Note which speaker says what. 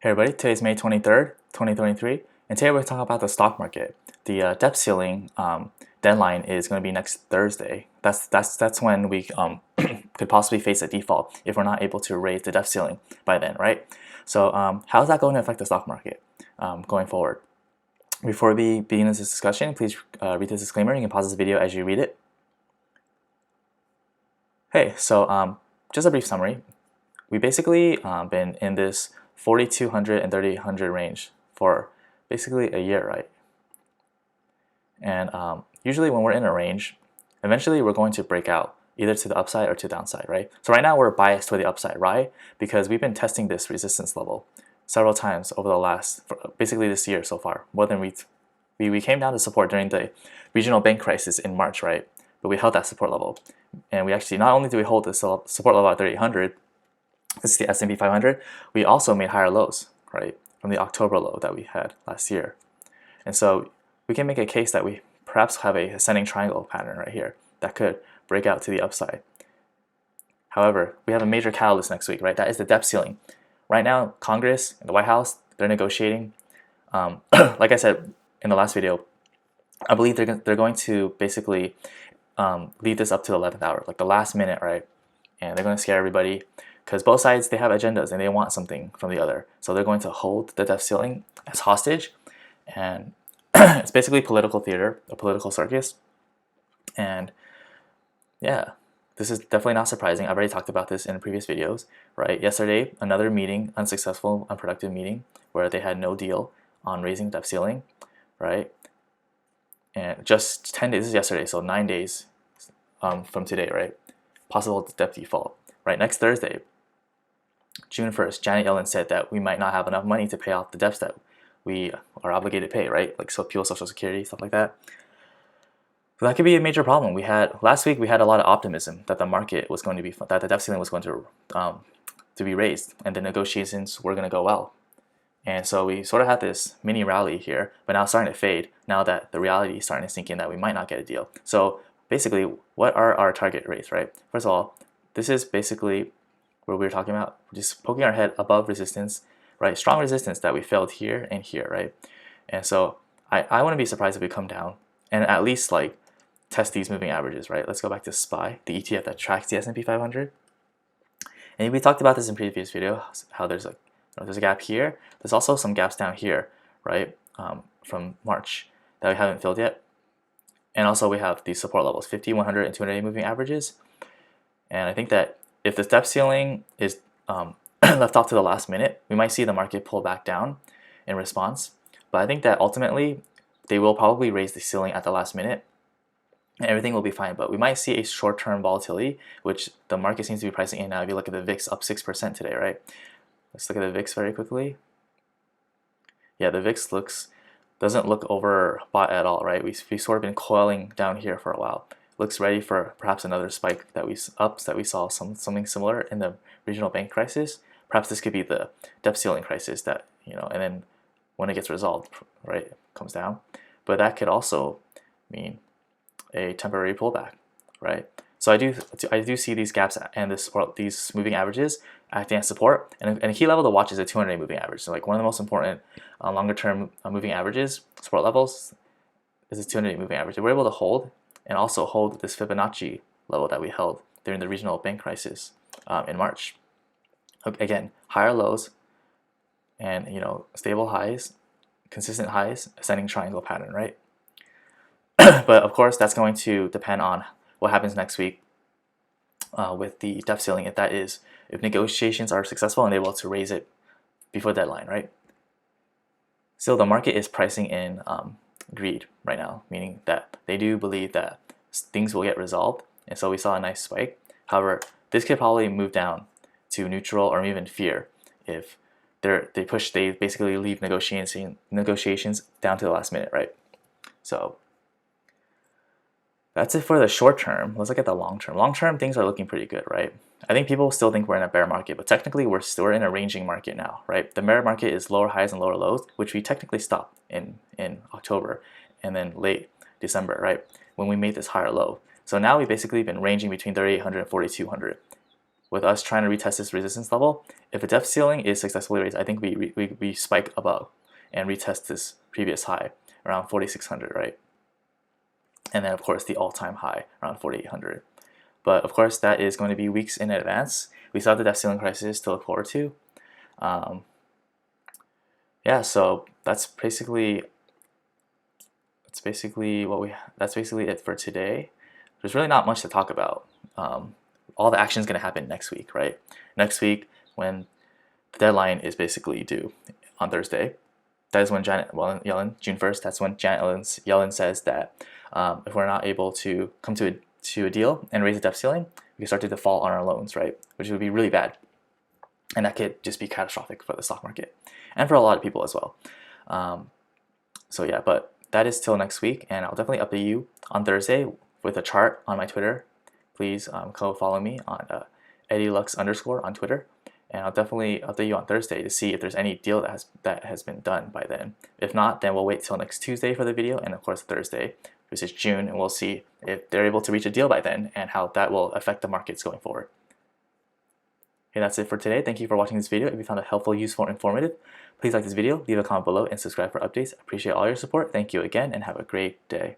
Speaker 1: Hey everybody, today's May 23rd, 2023, and today we're going to talk about the stock market. The debt ceiling deadline is going to be next Thursday. That's when we could possibly face a default if we're not able to raise the debt ceiling by then, right? So how is that going to affect the stock market going forward? Before we begin this discussion, please read this disclaimer. You can pause this video as you read it. Hey, so just a brief summary. We basically been in this 4,200 and 3,800 range for basically a year, right? And usually when we're in a range, eventually we're going to break out either to the upside or to the downside, right? So right now we're biased to the upside, right? Because we've been testing this resistance level several times over the last, basically this year so far, more than we came down to support during the regional bank crisis in March, right? But we held that support level. And we actually, not only do we hold the support level at 3,800, this is the S&P 500, we also made higher lows, right, from the October low that we had last year. And so we can make a case that we perhaps have a ascending triangle pattern right here that could break out to the upside. However, we have a major catalyst next week, right? That is the debt ceiling. Right now, Congress and the White House, they're negotiating. Like I said in the last video, I believe they're going to basically leave this up to the 11th hour, like the last minute, right? And they're going to scare everybody, because both sides, they have agendas and they want something from the other. So they're going to hold the debt ceiling as hostage, and it's basically political theater, a political circus. And yeah, this is definitely not surprising. I've already talked about this in previous videos, right? Yesterday, another meeting, unsuccessful, unproductive meeting, where they had no deal on raising debt ceiling, right? And just 10 days, this is yesterday, so 9 days from today, right? Possible debt default, right? Next Thursday, June 1st, Janet Yellen said that we might not have enough money to pay off the debts that we are obligated to pay, right? Like people, Social Security, stuff like that. So that could be a major problem. Last week we had a lot of optimism that the market was going to be, that the debt ceiling was going to be raised and the negotiations were going to go well. And so we sort of had this mini rally here, but now it's starting to fade now that the reality is starting to sink in that we might not get a deal. So basically, what are our target rates, right? First of all, this is basically what we were talking about, just poking our head above resistance, right? Strong resistance that we failed here and here, right? And so I wouldn't be surprised if we come down and at least like test these moving averages, right? Let's go back to SPY, the ETF that tracks the S&P 500. And we talked about this in previous video, how there's a gap here. There's also some gaps down here, right? From March that we haven't filled yet. And also we have these support levels, 50, 100, and 200 moving averages. And I think that if the debt ceiling is left off to the last minute, we might see the market pull back down in response. But I think that ultimately they will probably raise the ceiling at the last minute and everything will be fine. But we might see a short-term volatility, which the market seems to be pricing in now. If you look at the VIX, up 6% today, right? Let's look at the VIX very quickly. Yeah, the VIX doesn't look overbought at all, right? We've sort of been coiling down here for a while. Looks ready for perhaps another spike that we saw something similar in the regional bank crisis. Perhaps this could be the debt ceiling crisis that, and then when it gets resolved, right, it comes down. But that could also mean a temporary pullback, right? So I do see these gaps and these moving averages acting as support, and a key level to watch is a 200-day moving average. So like one of the most important longer-term moving averages, support levels, is a 200-day moving average. If we're able to hold and also hold this Fibonacci level that we held during the regional bank crisis in March. Again, higher lows and stable highs, consistent highs, ascending triangle pattern, right? But of course, that's going to depend on what happens next week with the debt ceiling, if negotiations are successful and able to raise it before deadline, right? Still, the market is pricing in greed right now, meaning that they do believe that things will get resolved, and so we saw a nice spike. However, this could probably move down to neutral or even fear if they basically leave negotiations down to the last minute, right? So that's it for the short term. Let's look at the long term. Long term, things are looking pretty good, right? I think people still think we're in a bear market, but technically we're in a ranging market now, right? The bear market is lower highs and lower lows, which we technically stopped in October and then late December, right? When we made this higher low. So now we've basically been ranging between 3,800 and 4,200. with us trying to retest this resistance level, if the depth ceiling is successfully raised, I think we spike above and retest this previous high around 4,600, right? And then of course the all-time high around 4,800. But of course that is going to be weeks in advance. We still have the depth ceiling crisis to look forward to. Yeah, so that's basically it for today. There's really not much to talk about. All the action is going to happen next week, right? Next week, when the deadline is basically due on Thursday, that is when Janet Yellen, June 1st, that's when Janet Yellen says that if we're not able to come to a deal and raise the debt ceiling, we can start to default on our loans, right? Which would be really bad. And that could just be catastrophic for the stock market and for a lot of people as well. So yeah, but that is till next week, and I'll definitely update you on Thursday with a chart on my Twitter. Please go follow me on EddieLux_ on Twitter, and I'll definitely update you on Thursday to see if there's any deal that has been done by then. If not, then we'll wait till next Tuesday for the video, and of course Thursday, which is June, and we'll see if they're able to reach a deal by then and how that will affect the markets going forward. Okay, that's it for today. Thank you for watching this video. If you found it helpful, useful, or informative, please like this video, leave a comment below, and subscribe for updates. I appreciate all your support. Thank you again, and have a great day.